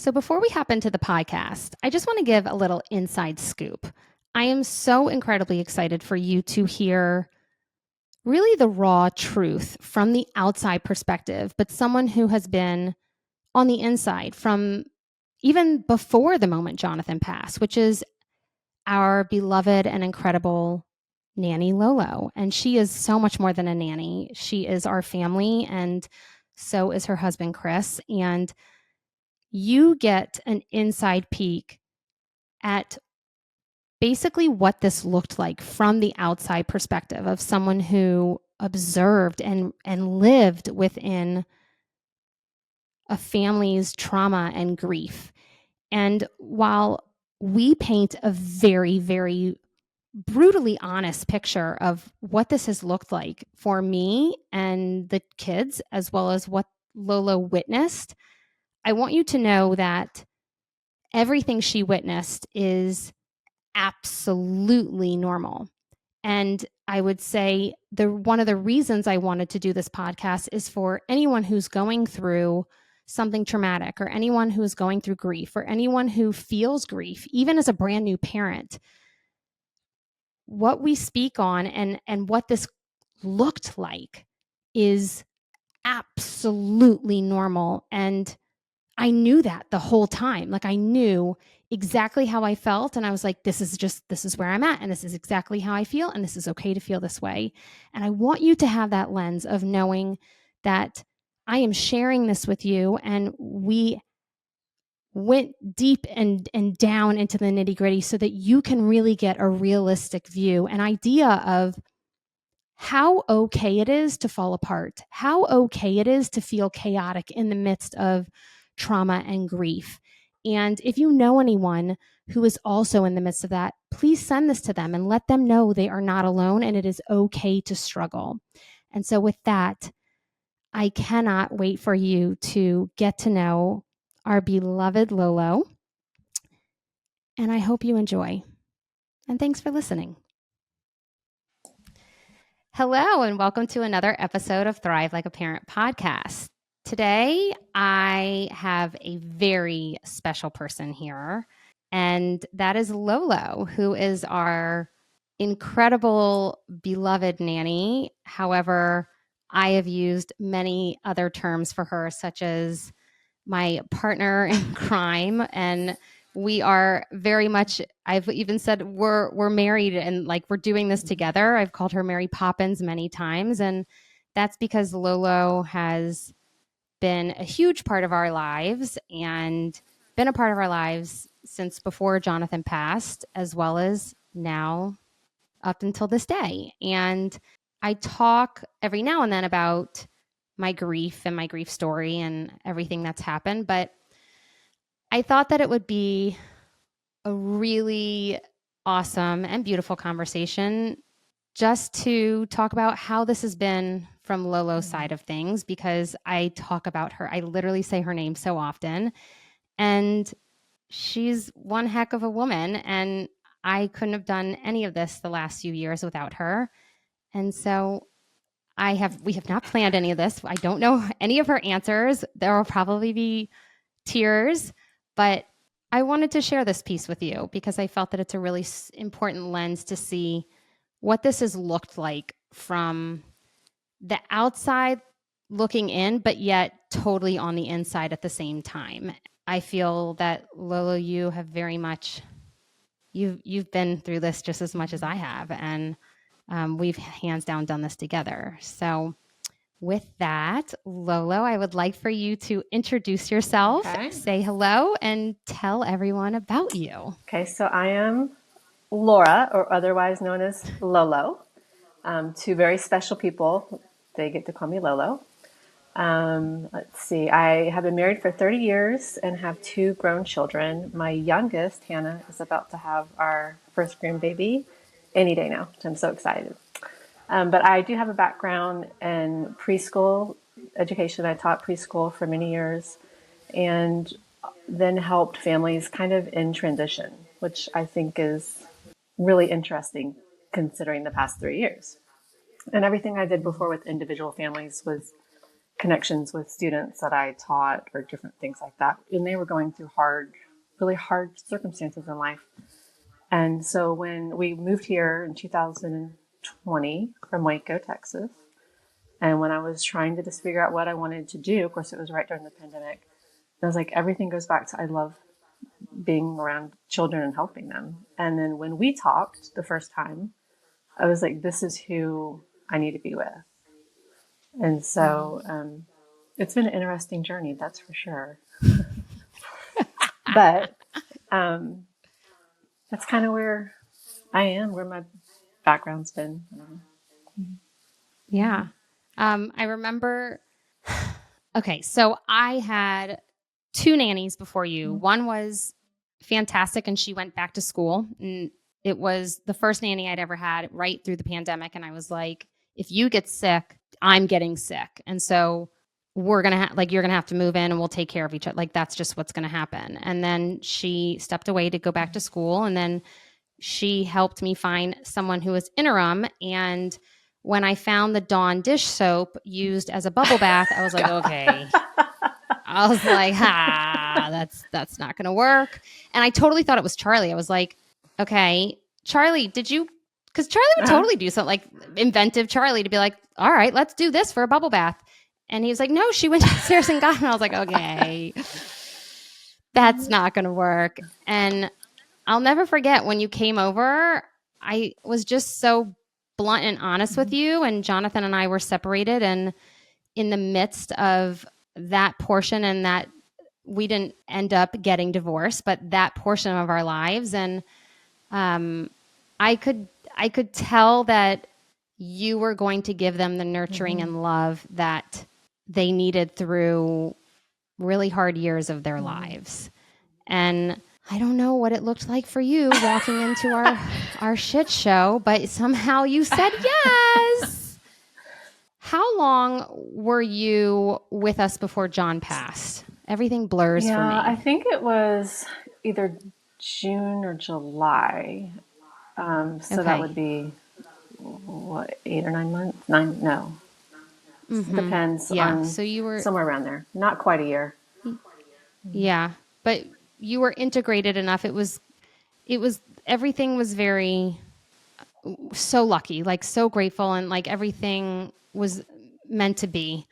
So before we hop into the podcast, I just want to give a little inside scoop. I am so incredibly excited for you to hear really the raw truth from the outside perspective, but someone who has been on the inside from even before the moment Jonathan passed, which is our beloved and incredible nanny Lolo. And she is so much more than a nanny. She is our family, and so is her husband, Chris. And you get an inside peek at basically what this looked like from the outside perspective of someone who observed and lived within a family's trauma and grief. And while we paint a very, very brutally honest picture of what this has looked like for me and the kids, as well as what Lolo witnessed, I want you to know that everything she witnessed is absolutely normal. And I would say one of the reasons I wanted to do this podcast is for anyone who's going through something traumatic, or anyone who's going through grief, or anyone who feels grief, even as a brand new parent. What we speak on and what this looked like is absolutely normal. And I knew that the whole time. Like, I knew exactly how I felt. And I was like, this is where I'm at. And this is exactly how I feel. And this is okay to feel this way. And I want you to have that lens of knowing that I am sharing this with you. And we went deep and down into the nitty gritty so that you can really get a realistic view, an idea of how okay it is to fall apart, how okay it is to feel chaotic in the midst of trauma and grief. And if you know anyone who is also in the midst of that, please send this to them and let them know they are not alone and it is okay to struggle. And so with that, I cannot wait for you to get to know our beloved Lolo. And I hope you enjoy. And thanks for listening. Hello, and welcome to another episode of Thrive Like a Parent podcast. Today, I have a very special person here, and that is Lolo, who is our incredible, beloved nanny. However, I have used many other terms for her, such as my partner in crime, and we are very much, I've even said we're married and like we're doing this together. I've called her Mary Poppins many times, and that's because Lolo has been a huge part of our lives and been a part of our lives since before Jonathan passed, as well as now up until this day. And I talk every now and then about my grief and my grief story and everything that's happened, but I thought that it would be a really awesome and beautiful conversation just to talk about how this has been from Lolo's side of things, because I talk about her. I literally say her name so often, and she's one heck of a woman, and I couldn't have done any of this the last few years without her. And so we have not planned any of this. I don't know any of her answers. There will probably be tears, but I wanted to share this piece with you because I felt that it's a really important lens to see what this has looked like from the outside looking in, but yet totally on the inside at the same time. I feel that Lolo, you have very much, you've been through this just as much as I have, and we've hands down done this together. So with that, Lolo, I would like for you to introduce yourself, say hello, and tell everyone about you. Okay, so I am Laura, or otherwise known as Lolo. Two very special people. They get to call me Lolo. Let's see. I have been married for 30 years and have two grown children. My youngest, Hannah, is about to have our first grandbaby any day now, which I'm so excited. But I do have a background in preschool education. I taught preschool for many years and then helped families kind of in transition, which I think is really interesting considering the past 3 years. And everything I did before with individual families was connections with students that I taught or different things like that. And they were going through really hard circumstances in life. And so when we moved here in 2020 from Waco, Texas, and when I was trying to just figure out what I wanted to do, of course, it was right during the pandemic. I was like, everything goes back to I love being around children and helping them. And then when we talked the first time, I was like, this is who I need to be with. And so it's been an interesting journey, that's for sure. But that's kind of where I am, where my background's been. Yeah. I remember, okay, so I had two nannies before you. One was fantastic and she went back to school. And it was the first nanny I'd ever had right through the pandemic. And I was like, if you get sick, I'm getting sick. And so we're going to you're going to have to move in and we'll take care of each other. Like, that's just what's going to happen. And then she stepped away to go back to school. And then she helped me find someone who was interim. And when I found the Dawn dish soap used as a bubble bath, I was like, okay. I was like, that's not going to work. And I totally thought it was Charlie. I was like, okay, Charlie, because Charlie would totally do something like inventive Charlie to be like, all right, let's do this for a bubble bath. And he was like, no, she went downstairs and got it. And I was like, okay, that's not going to work. And I'll never forget when you came over, I was just so blunt and honest with you. And Jonathan and I were separated. And in the midst of that portion, and that we didn't end up getting divorced, but that portion of our lives. And I could tell that you were going to give them the nurturing and love that they needed through really hard years of their lives. And I don't know what it looked like for you walking into our shit show, but somehow you said yes. How long were you with us before John passed? Everything blurs for me. I think it was either June or July. So that would be, what, 8 or 9 months? No. Depends on, so you were somewhere around there. Not quite a year. Yeah, but you were integrated enough. It was everything was very, so lucky, like so grateful, and like everything was meant to be.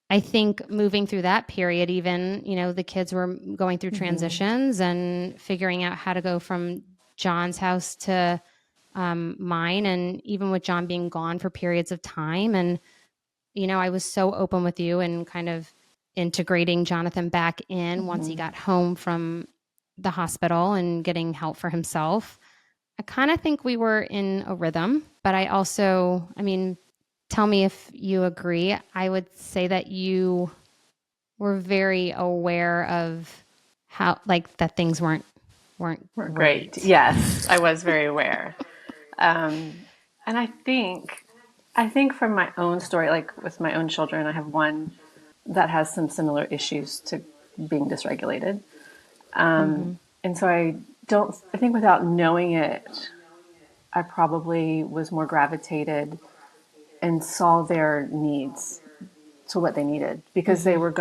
I think moving through that period, even, the kids were going through transitions and figuring out how to go from John's house to mine. And even with John being gone for periods of time. And, I was so open with you and kind of integrating Jonathan back in once he got home from the hospital and getting help for himself. I kind of think we were in a rhythm, but I also, tell me if you agree. I would say that you were very aware of how, that things weren't great. Yes, I was very aware. And I think from my own story, like with my own children, I have one that has some similar issues to being dysregulated. And so I think without knowing it, I probably was more gravitated and saw their needs to what they needed, because they were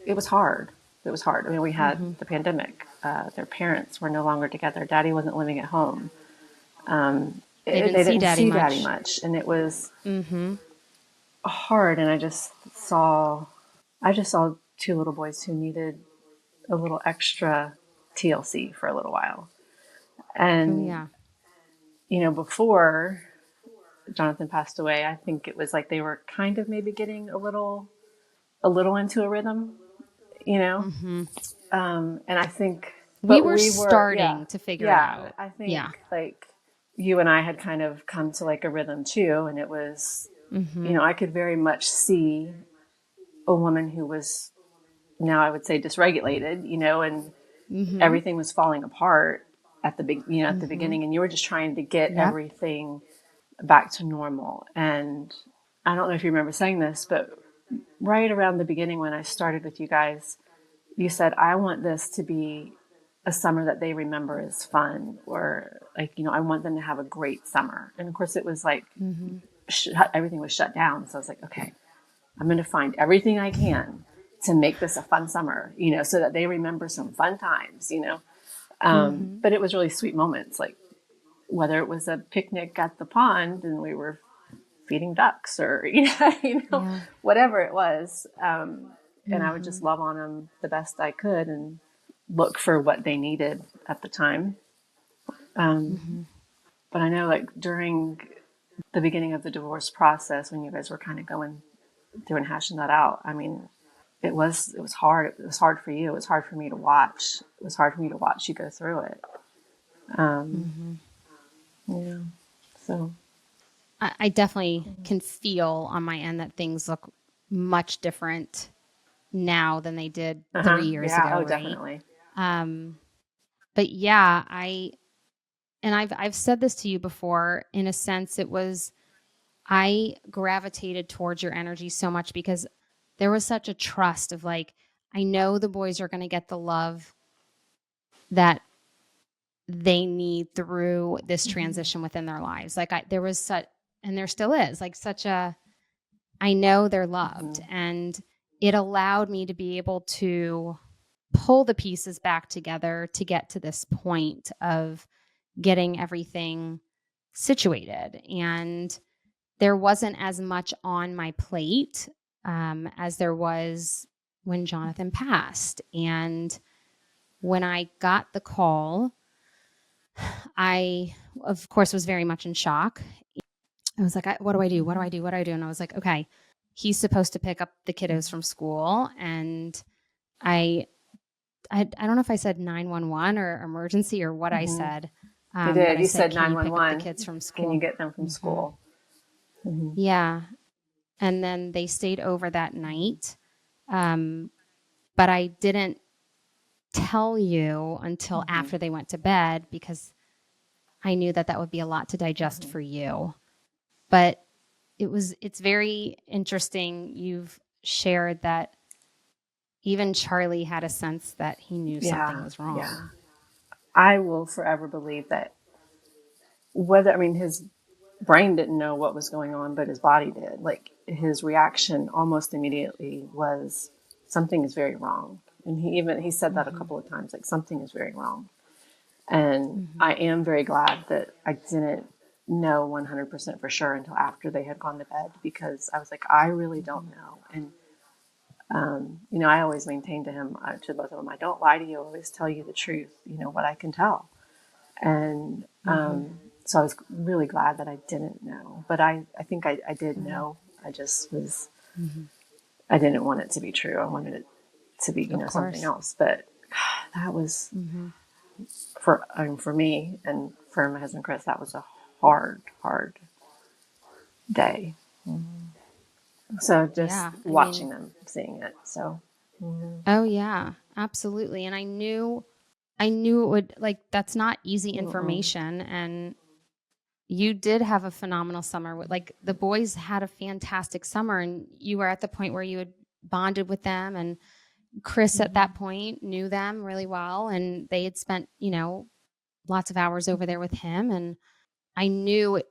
it was hard. It was hard. We had the pandemic. Their parents were no longer together. Daddy wasn't living at home. They didn't see Daddy much. And it was hard. And I just saw two little boys who needed a little extra TLC for a little while. And, before Jonathan passed away, I think it was like they were kind of maybe getting a little into a rhythm, and I think we were starting to figure it out. I think like you and I had kind of come to like a rhythm too, and it was, I could very much see a woman who was, now I would say, dysregulated, and everything was falling apart at the big, at the beginning, and you were just trying to get everything back to normal. And I don't know if you remember saying this, but right around the beginning when I started with you guys, you said, I want this to be a summer that they remember as fun, or like, I want them to have a great summer. And of course it was like, everything was shut down. So I was like, okay, I'm going to find everything I can to make this a fun summer, so that they remember some fun times. Mm-hmm. But it was really sweet moments, like whether it was a picnic at the pond and we were feeding ducks or, Yeah. whatever it was. And I would just Mm-hmm. love on them the best I could and look for what they needed at the time. Um, Mm-hmm. but I know, like, during the beginning of the divorce process, when you guys were kind of going through and hashing that out, I mean, it was hard. It was hard for you. It was hard for me to watch. It was hard for me to watch you go through it. Um, Mm-hmm. yeah. So. I definitely can feel on my end that things look much different now than they did Uh huh. 3 years Yeah. ago, Oh, right? definitely. Um, but yeah, I've said this to you before. In a sense, it was I gravitated towards your energy so much because there was such a trust of like, I know the boys are going to get the love that they need through this Mm-hmm. transition within their lives. There was such, and there still is like such a, I know they're loved. Mm-hmm. And it allowed me to be able to pull the pieces back together to get to this point of getting everything situated. And there wasn't as much on my plate as there was when Jonathan passed. And when I got the call, I, of course, was very much in shock. I was like, what do I do? What do I Mm-hmm. do? What do I do? And I was like, okay, he's supposed to pick up the kiddos from school. And I, I don't know if I said 911 or emergency or what I Mm-hmm. said, You but did. I You said, said can you pick up the 911. kids from Can you school? get them from Mm-hmm. school? Mm-hmm. Yeah. And then they stayed over that night. Um, but I didn't tell you until Mm-hmm. after they went to bed because I knew that that would be a lot to digest Mm-hmm. for you. But it's very interesting. You've shared that even Charlie had a sense that he knew something Yeah. was Yeah. wrong. I will forever believe that his brain didn't know what was going on, but his body did. Like, his reaction almost immediately was, something is very wrong. And he said that a Mm-hmm. couple of times, like, something is very wrong. And Mm-hmm. I am very glad that I didn't know 100% for sure until after they had gone to bed, because I was like, I really don't know. And, I always maintained to him, to both of them, I don't lie to you. I always tell you the truth, what I can tell. And Mm-hmm. so I was really glad that I didn't know. But I think I did Mm-hmm. know. I just was, Mm-hmm. I didn't want it to be true. I wanted it to be, Of something course. else. But that was, Mm-hmm. for me and for my husband Chris, that was a hard, hard day. So just Yeah. I mean, watching them, seeing it. So. Mm-hmm. oh yeah, absolutely. And I knew it would like that's not easy Mm-mm. information. And you did have a phenomenal summer. Like the boys had a fantastic summer, and you were at the point where you had bonded with them. And Chris at Mm-hmm. that point knew them really well, and they had spent lots of hours over there with him. And I knew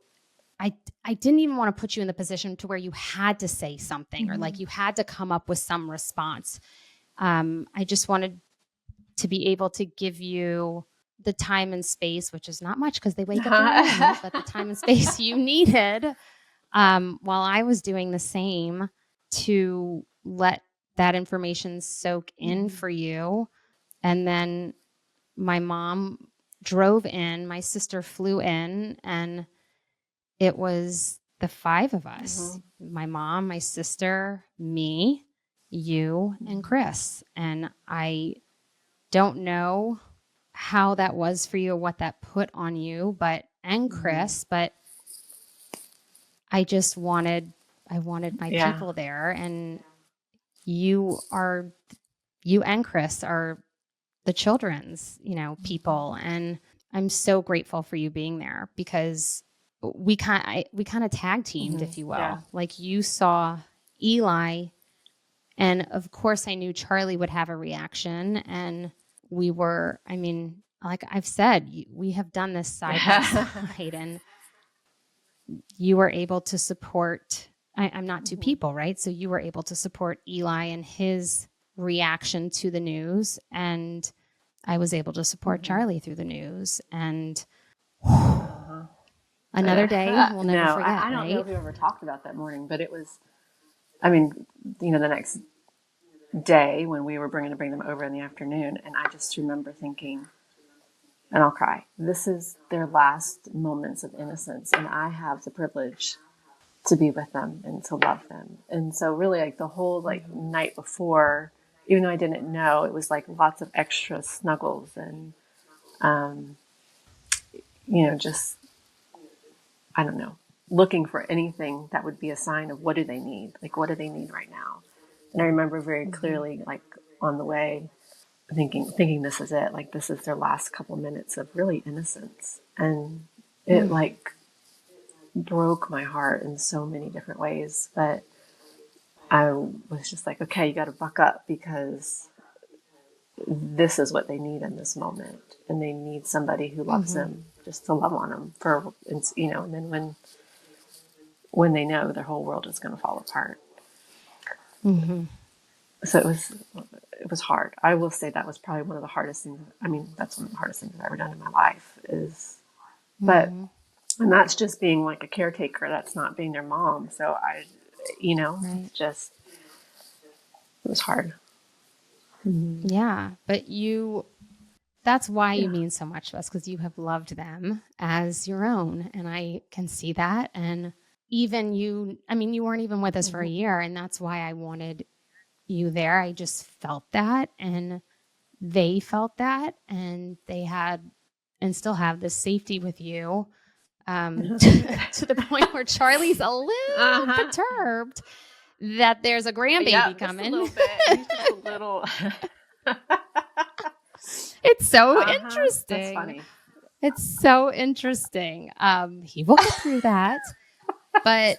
I I didn't even want to put you in the position to where you had to say something or Mm-hmm. like you had to come up with some response. I just wanted to be able to give you the time and space, which is not much because they wake up very early, but the time and space you needed while I was doing the same to let that information soak in Mm-hmm. for you. And then my mom drove in, my sister flew in, and it was the five of Mm-hmm. us: my mom, my sister, me, you, and Mm-hmm. Chris. And I don't know how that was for you or what that put on you, and Mm-hmm. Chris, but I just wanted my Yeah. people there. And you are you and Chris are the children's, people. And I'm so grateful for you being there because we kind of tag teamed, Mm-hmm. if you Yeah. will. Like you saw Eli, and of course I knew Charlie would have a reaction. And I mean, like I've said, we have done this side by side, and you were able to support I'm not two people, right? So you were able to support Eli and his reaction to the news, and I was able to support Charlie through the news. And Uh-huh. another day we'll never No, forget, I don't know right? if we ever talked about that morning, but it was, I mean, the next day when we were to bring them over in the afternoon, and I just remember thinking, and I'll cry, this is their last moments of innocence, and I have the privilege to be with them and to love them. And so really like the whole night before, even though I didn't know, it was like lots of extra snuggles and um, just I don't know, looking for anything that would be a sign of what do they need? Like what do they need right now? And I remember very clearly like on the way thinking this is it, like this is their last couple minutes of really innocence. And it like broke my heart in so many different ways. But I was just like, okay, you got to buck up because this is what they need in this moment. And they need somebody who loves them just to love on them and then when they know their whole world is going to fall apart. Mm-hmm. So it was hard. I will say that was probably one of the hardest things. I mean, that's one of the hardest things I've ever done in my life but, and that's just being like a caretaker. That's not being their mom. So Right. just, it was hard. Yeah. But that's why you mean so much to us, because you have loved them as your own. And I can see that. And even you, I mean, you weren't even with us for a year. And that's why I wanted you there. I just felt that. And they felt that. And they had and still have this safety with you, to the point where Charlie's a little perturbed that there's a grandbaby Just a coming. little bit. He's just a little. It's so That's interesting. funny. It's so interesting. He will get through that. But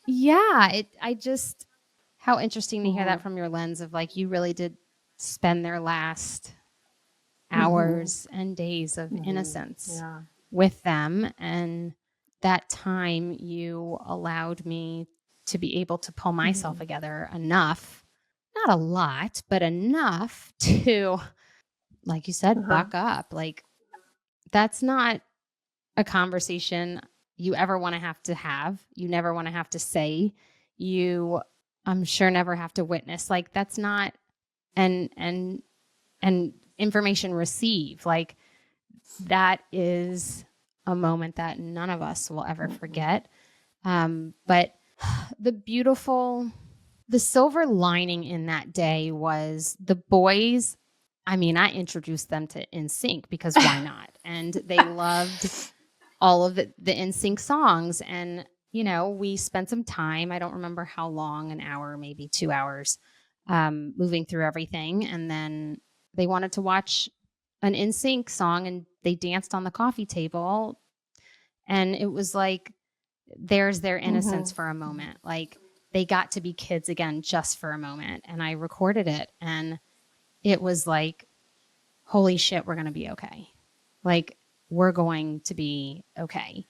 yeah, how interesting to hear that from your lens of like, you really did spend their last hours and days of innocence Yeah. with them. And that time you allowed me to be able to pull myself together enough, not a lot, but enough to, like you said, buck up. Like, that's not a conversation you ever want to have. You never want to have to say. You, I'm sure, never have to witness. Like, that's not and information receive. Like, that is a moment that none of us will ever forget. But the the silver lining in that day was the boys. I mean, I introduced them to NSYNC because why not? And they loved all of the NSYNC songs. And, we spent some time, I don't remember how long, an hour, maybe 2 hours, moving through everything. And then they wanted to watch an NSYNC song and they danced on the coffee table. And it was like, there's their innocence for a moment. Like, they got to be kids again just for a moment. And I recorded it. And it was like, holy shit, we're going to be okay. Like, we're going to be okay.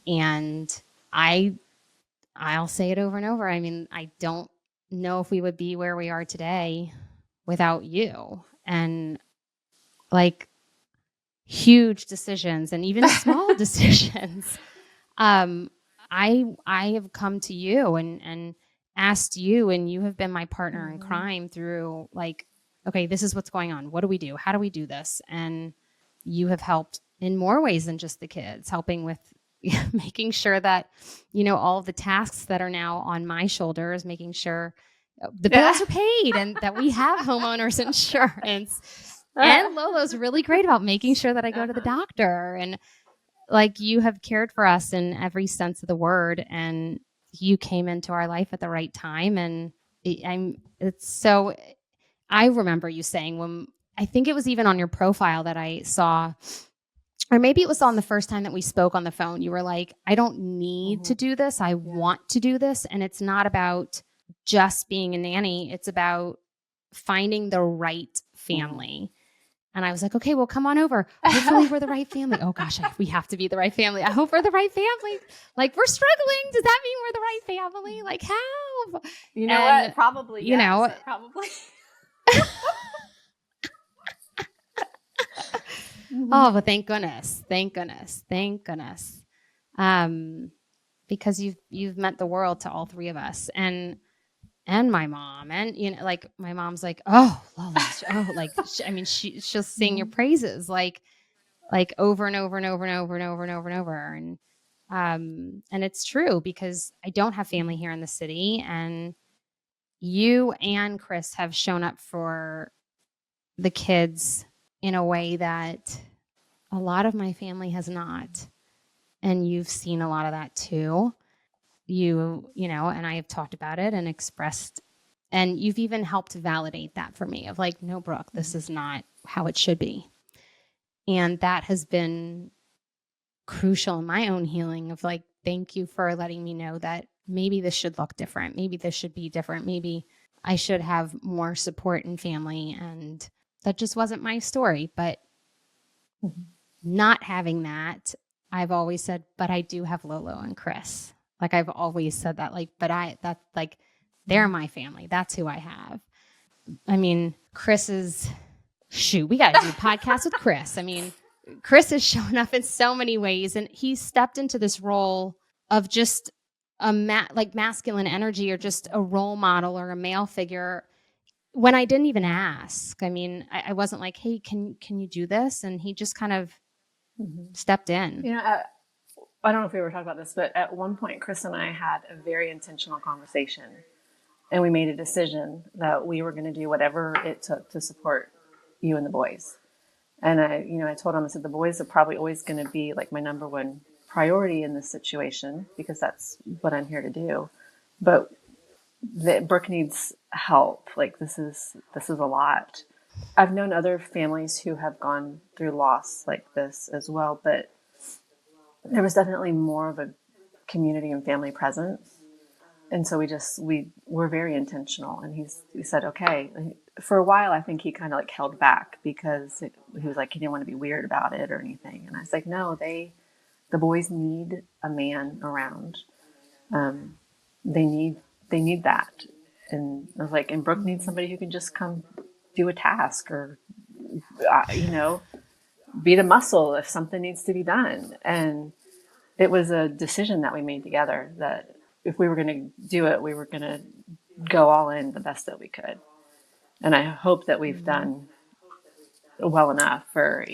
And I'll say it over and over. I mean, I don't know if we would be where we are today without you. And like, huge decisions and even small decisions. Um, I have come to you and asked you, and you have been my partner in crime through, like, okay, this is what's going on. What do we do? How do we do this? And you have helped in more ways than just the kids, helping with making sure that, all of the tasks that are now on my shoulders, making sure the bills are paid and that we have homeowners insurance. And Lolo's really great about making sure that I go to the doctor. And like, you have cared for us in every sense of the word, and you came into our life at the right time. And it's so, I remember you saying, when I think it was even on your profile that I saw, or maybe it was on the first time that we spoke on the phone, you were like, I don't need to do this. I want to do this. And it's not about just being a nanny. It's about finding the right family. And I was like, okay, well, come on over. Hopefully we're the right family. Oh gosh, we have to be the right family. I hope we're the right family. Like, we're struggling. Does that mean we're the right family? Like, how? You know what? Probably, you know, yes. Probably. Oh, but thank goodness. Thank goodness. Thank goodness. Because you've meant the world to all three of us, and my mom, and like my mom's like, oh, Lolo, oh, like she'll sing your praises like over and over and over and over and over and over and over, and it's true because I don't have family here in the city, and you and Chris have shown up for the kids in a way that a lot of my family has not, and you've seen a lot of that too. You know, and I have talked about it and expressed, and you've even helped validate that for me of like, no, Brooke, this is not how it should be. And that has been crucial in my own healing of like, thank you for letting me know that maybe this should look different. Maybe this should be different. Maybe I should have more support in family. And that just wasn't my story. But not having that, I've always said, but I do have Lolo and Chris. Like, I've always said that, like, but they're my family. That's who I have. I mean, Chris is, we got to do a podcast with Chris. I mean, Chris has shown up in so many ways, and he stepped into this role of just a masculine energy, or just a role model or a male figure when I didn't even ask. I mean, I wasn't like, hey, can you do this? And he just kind of stepped in. You know, I don't know if we ever talked about this, but at one point, Chris and I had a very intentional conversation, and we made a decision that we were going to do whatever it took to support you and the boys. And I told him, I said, the boys are probably always going to be like my number one priority in this situation, because that's what I'm here to do. But Brooke needs help. Like, this is a lot. I've known other families who have gone through loss like this as well, but there was definitely more of a community and family presence. And so we were very intentional, and he said, okay. For a while, I think he kind of like held back because he was like, he didn't want to be weird about it or anything. And I was like, no, the boys need a man around. They need that. And I was like, and Brooke needs somebody who can just come do a task, or, be the muscle if something needs to be done. And it was a decision that we made together that if we were going to do it, we were going to go all in the best that we could. And I hope that we've done well enough for,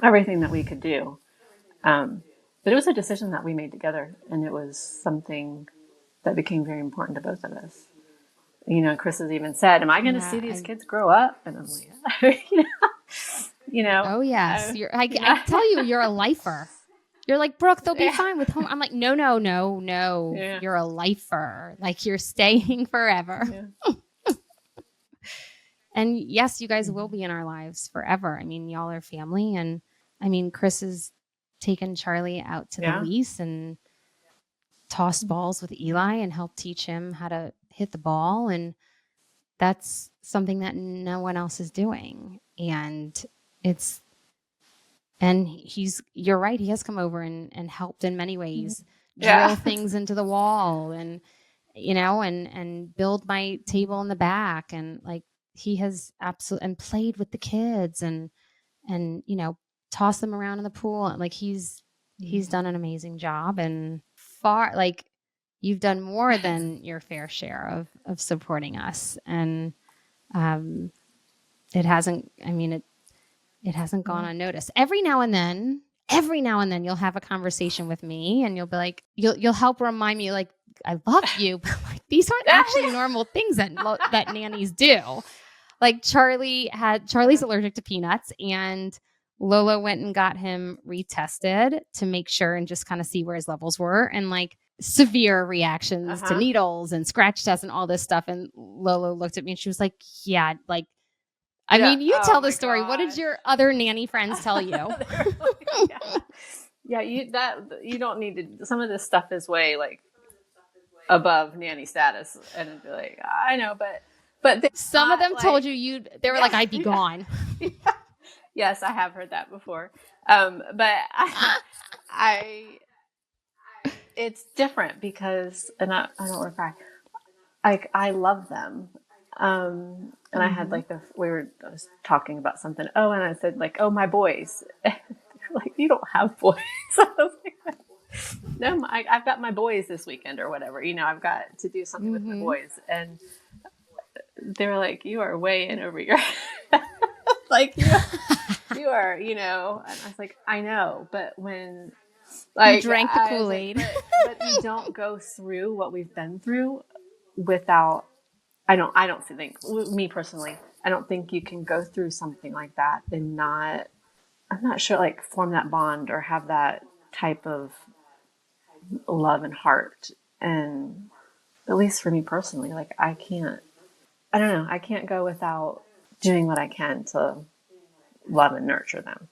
everything that we could do. But it was a decision that we made together, and it was something that became very important to both of us. Chris has even said, am I going to see these kids grow up? And I'm like, Oh yes. I tell you, you're a lifer. You're like, Brooke, they'll be fine with home. I'm like, no. Yeah. You're a lifer. Like, you're staying forever. Yeah. And yes, you guys will be in our lives forever. I mean, y'all are family. And I mean, Chris has taken Charlie out to the lease and tossed balls with Eli and helped teach him how to hit the ball. And that's something that no one else is doing. And you're right. He has come over and helped in many ways, drill things into the wall, and, and build my table in the back. And like, he has absolutely, and played with the kids and, toss them around in the pool. And like, he's done an amazing job, and like, you've done more than your fair share of supporting us. And, it hasn't gone unnoticed. Every now and then you'll have a conversation with me, and you'll be like, you'll help remind me, like, I love you, but like, these aren't actually normal things that nannies do. Like, Charlie's allergic to peanuts, and Lolo went and got him retested to make sure and just kind of see where his levels were, and like severe reactions to needles and scratch tests and all this stuff. And Lolo looked at me and she was like, yeah, like, I mean, you tell the story. God. What did your other nanny friends tell you? You don't need to. Some of this stuff is way like above nanny status, and it'd be like, I know, but some of them told you they were like, I'd be gone. Yes, I have heard that before. But I, it's different because, and I don't want to cry. I love them. And I had Mm-hmm. like I was talking about something. Oh, and I said like, oh, my boys. Like, you don't have boys. I was like, no, I've got my boys this weekend or whatever. I've got to do something with my Mm-hmm. boys. And they were like, you are way in over your like you are, and I was like, I know, but when You like drank the I was like, Kool-Aid. but you don't go through what we've been through without I don't think me personally, I don't think you can go through something like that and not I'm not sure like form that bond or have that type of love and heart. And at least for me personally, like I don't know, I can't go without doing what I can to love and nurture them.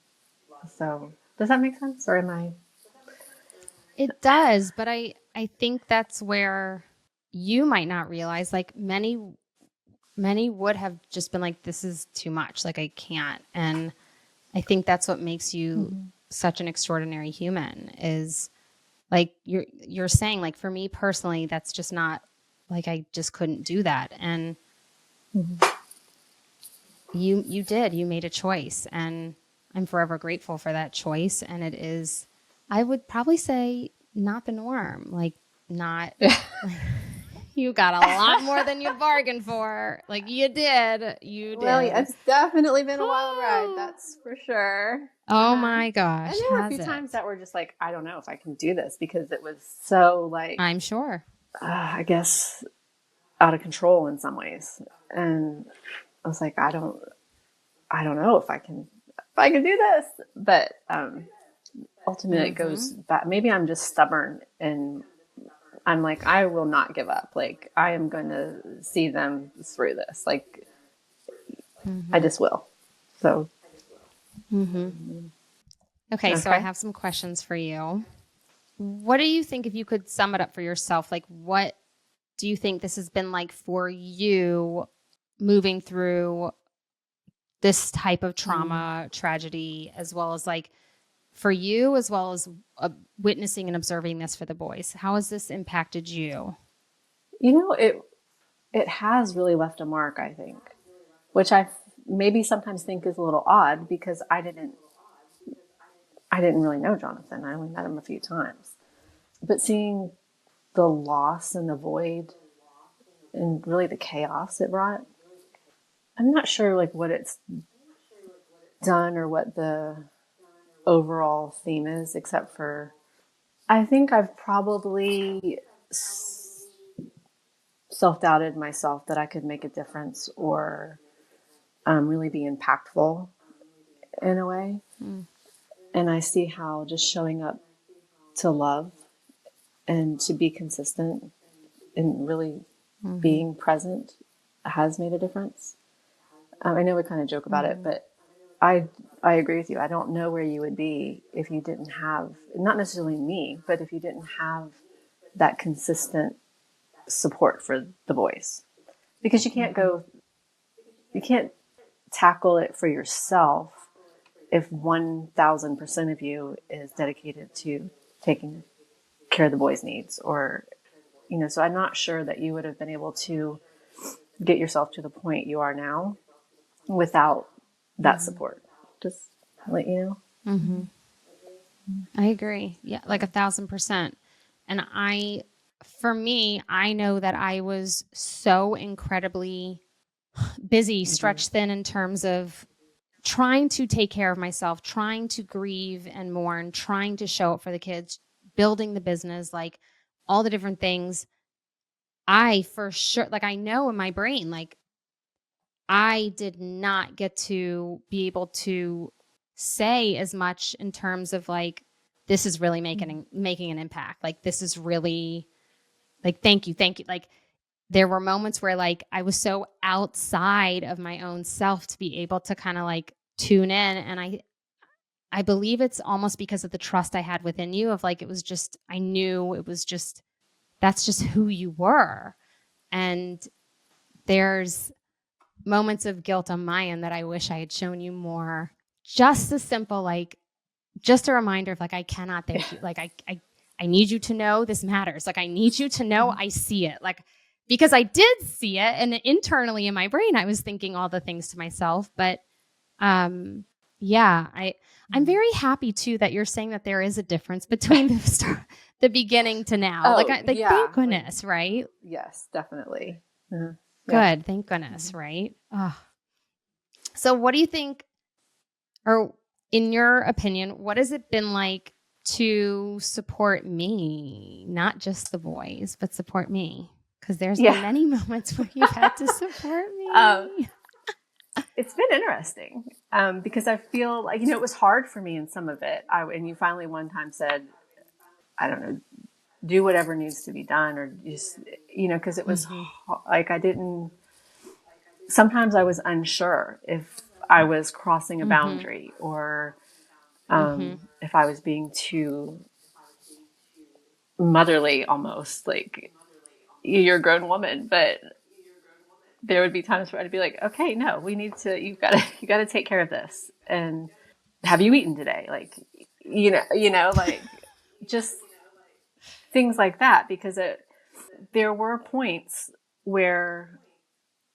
So does that make sense? Or am I? It does, but I think that's where you might not realize, like, many would have just been like, this is too much, like I can't. And I think that's what makes you Mm-hmm. such an extraordinary human, is like you're saying, like, for me personally, that's just not, like, I just couldn't do that. And Mm-hmm. you made a choice, and I'm forever grateful for that choice. And it is, I would probably say, not the norm. Like, not like, you got a lot more than you bargained for. Like, you Well, yeah, did. it's definitely been a wild ride, that's for sure. Oh Uh-huh. my And gosh, there were a has few times it? that were just like, I don't know if I can do this because it was so like, I'm sure. I guess out of control in some ways. And I was like, I don't know if I can do this. But ultimately, it Mm-hmm. goes back. Maybe I'm just stubborn, and I'm like, I will not give up. Like, I am going to see them through this. Like, I Mm-hmm. just will. So, Mm-hmm. Okay, so I okay. have some questions for you. What do you think, if you could sum it up for yourself, like, what do you think this has been like for you, moving through this type of Mm. trauma, tragedy, as well as, like, for you, as well as witnessing and observing this for the boys? How has this impacted you? It has really left a mark, I think, which I maybe sometimes think is a little odd because I didn't really know Jonathan. I only met him a few times. But seeing the loss and the void and really the chaos it brought, I'm not sure like what it's done or what the overall theme is, except for I think I've probably self doubted myself that I could make a difference or really be impactful in a way. Mm. And I see how just showing up to love and to be consistent and really Mm-hmm. being present has made a difference. I know we kind of joke about it, Mm-hmm. but I I agree with you. I don't know where you would be if you didn't have, not necessarily me, but if you didn't have that consistent support for the boys. Because Mm-hmm. you can't tackle it for yourself if 1,000% of you is dedicated to taking care of the boys' needs or, so I'm not sure that you would have been able to get yourself to the point you are now without that Mm-hmm. support. Just let you know. Mm-hmm. I agree. Yeah, like 1,000%. And for me, I know that I was so incredibly busy, Mm-hmm. stretched thin in terms of trying to take care of myself, trying to grieve and mourn, trying to show up for the kids, building the business, like all the different things. I for sure, like, I know in my brain, like, I did not get to be able to say as much in terms of, like, this is really making an impact. Like, this is really, like, thank you, thank you. Like, there were moments where, like, I was so outside of my own self to be able to kind of, like, tune in. And I believe it's almost because of the trust I had within you, of, like, it was just, I knew it was just, that's just who you were. And there's moments of guilt on my end that I wish I had shown you more just a simple, like, just a reminder of like, I cannot thank you. Like, I need you to know this matters. Like, I need you to know I see it. Like, because I did see it, and internally in my brain, I was thinking all the things to myself. But yeah, I'm very happy too that you're saying that there is a difference between the beginning to now. Oh, Like yeah. thank goodness, right? Yes, definitely. Yeah. Good, thank goodness, right? Oh. So, what do you think, or in your opinion, what has it been like to support me, not just the boys, but support me? Because there's Yeah. been many moments where you've had to support Um, me. it's been interesting because I feel like, it was hard for me in some of it. And you finally one time said, I don't know, do whatever needs to be done, or just, because it was like sometimes I was unsure if I was crossing a boundary, or if I was being too motherly, almost like, you're a grown woman. But there would be times where I'd be like, okay, no, you got to take care of this. And have you eaten today? Like, like just things like that, because there were points where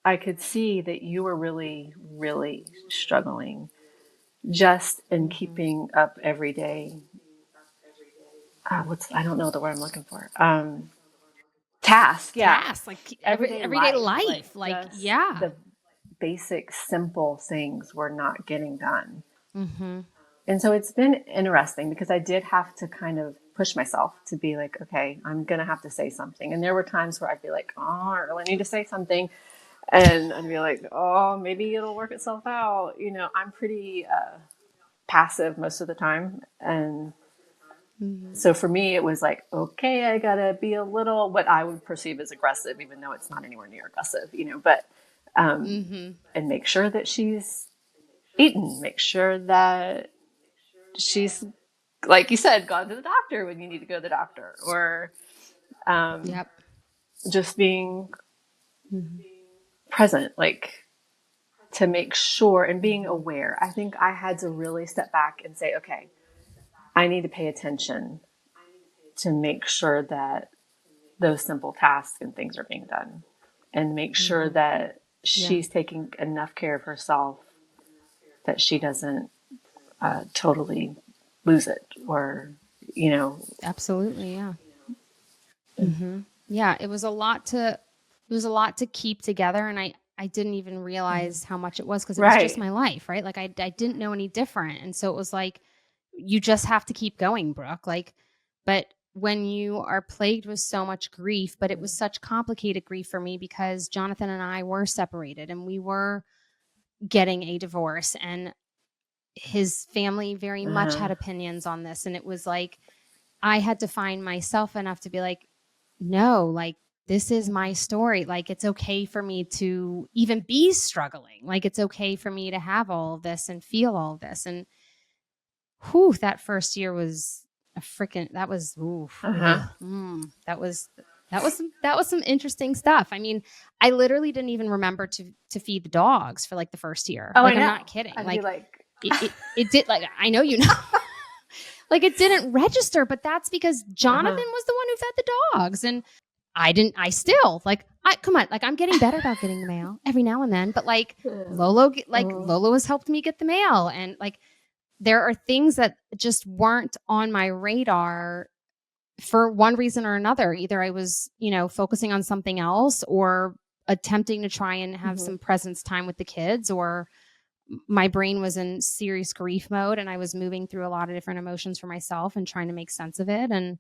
I could see that you were really, really struggling just in keeping up every day. I don't know the word I'm looking for. Task. Yeah. Tasks, like Everyday everyday like life. Like, just yeah. the basic, simple things were not getting done. Mm-hmm. And so it's been interesting because I did have to kind of push myself to be like, okay, I'm going to have to say something. And there were times where I'd be like, oh, I really need to say something. And I'd be like, oh, maybe it'll work itself out. I'm pretty passive most of the time. And so for me, it was like, okay, I got to be a little what I would perceive as aggressive, even though it's not anywhere near aggressive, but, and make sure that she's eaten, make sure that she's, like you said, gone to the doctor when you need to go to the doctor, or Yep. just being present, like to make sure, and being aware. I think I had to really step back and say, okay, I need to pay attention to make sure that those simple tasks and things are being done, and make sure that she's taking enough care of herself that she doesn't totally lose it, or, Absolutely. Yeah. Yeah. It was a lot to keep together. And I didn't even realize how much it was, because it was just right. my life, right? Like, I didn't know any different. And so it was like, you just have to keep going, Brooke. Like, but when you are plagued with so much grief, but it was such complicated grief for me because Jonathan and I were separated, and we were getting a divorce, and his family very much Uh-huh. had opinions on this. And it was like, I had to find myself enough to be like, no, like, this is my story. Like, it's okay for me to even be struggling. Like, it's okay for me to have all of this and feel all of this. And whew, that first year was a freaking, that was, oof, Uh-huh. that was some interesting stuff. I mean, I literally didn't even remember to feed the dogs for like the first year. Oh, I Like, I'm know. not kidding. I'd be Like, like, it did, like, I know, like, it didn't register, but that's because Jonathan uh-huh. was the one who fed the dogs. And I still, like, come on, like, I'm getting better about getting the mail every now and then, but like, Lolo has helped me get the mail. And like, there are things that just weren't on my radar for one reason or another. Either I was, focusing on something else, or attempting to try and have Mm-hmm. some presence time with the kids, or my brain was in serious grief mode and I was moving through a lot of different emotions for myself and trying to make sense of it. And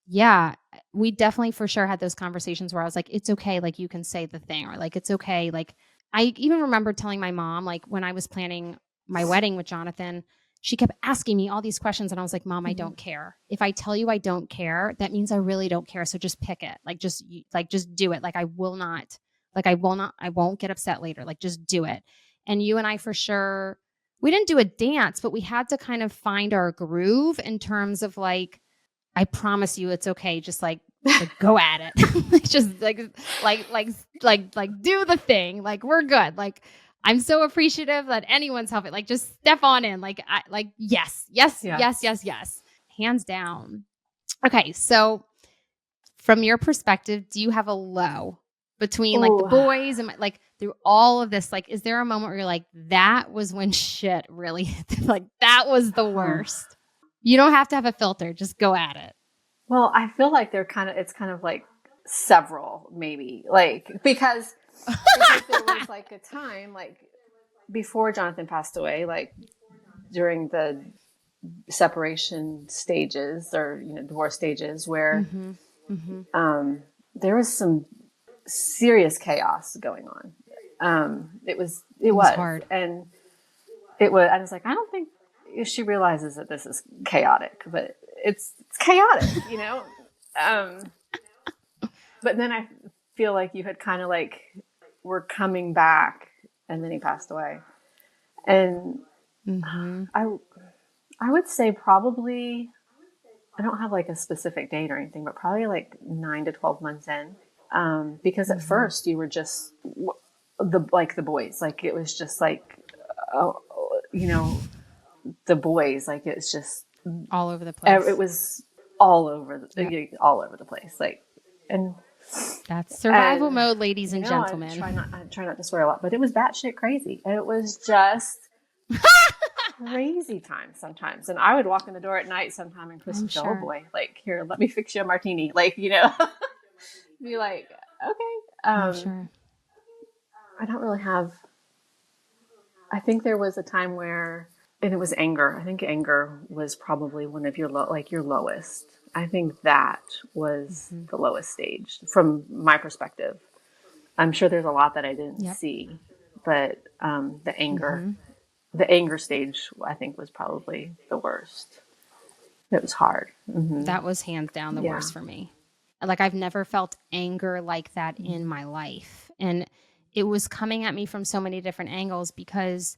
yeah, we definitely for sure had those conversations where I was like, it's okay. Like, you can say the thing, or like, it's okay. Like, I even remember telling my mom, like, when I was planning my wedding with Jonathan, she kept asking me all these questions. And I was like, Mom, I Mm-hmm. don't care. If I tell you I don't care, that means I really don't care. So just pick it. Just do it. Like, I won't get upset later. Like, just do it. And you and I for sure, we didn't do a dance, but we had to kind of find our groove in terms of like, I promise you it's okay. Just like go at it. Just like do the thing. Like, we're good. Like, I'm so appreciative that anyone's helping. Like, just step on in. Yes, yes, yes, Yes. yes, yes. Hands down. Okay, so from your perspective, do you have a low between like the Oh, boys and like through all of this? Like, is there a moment where you're like, that was when shit really like that was the worst? You don't have to have a filter, just go at it. well, I feel like it's kind of like several, maybe, like, because there was like a time, like, before Jonathan passed away, like, during the separation stages, or, divorce stages, where Mm-hmm. Mm-hmm. there was some serious chaos going on. It It was was, hard. and I was like, I don't think she realizes that this is chaotic, but it's chaotic. Um, but then I feel like you had kind of like were coming back, and then he passed away, and Mm-hmm. I I would say probably, I don't have like a specific date or anything, but probably like 9 to 12 months in, because at Mm-hmm. first you were just the boys, like it was just like, oh, you know the boys, like it's just, All over the it place. was all over Yep. all over the place, like, and That's survival and mode, ladies and gentlemen. I try not to swear a lot, but it was batshit crazy. It was just crazy time sometimes. And I would walk in the door at night sometime, and Chris I'm would go, "Oh sure. boy, like, here, let me fix you a martini." Like, be like, "Okay." I'm sure. I don't really have, I think there was a time where, and it was anger. I think anger was probably one of your lowest. I think that was Mm-hmm. the lowest stage from my perspective. I'm sure there's a lot that I didn't Yep. see, but Mm-hmm. the anger stage, I think, was probably the worst. It was hard. That was hands down the Yeah. worst for me. Like, I've never felt anger like that in my life. And it was coming at me from so many different angles because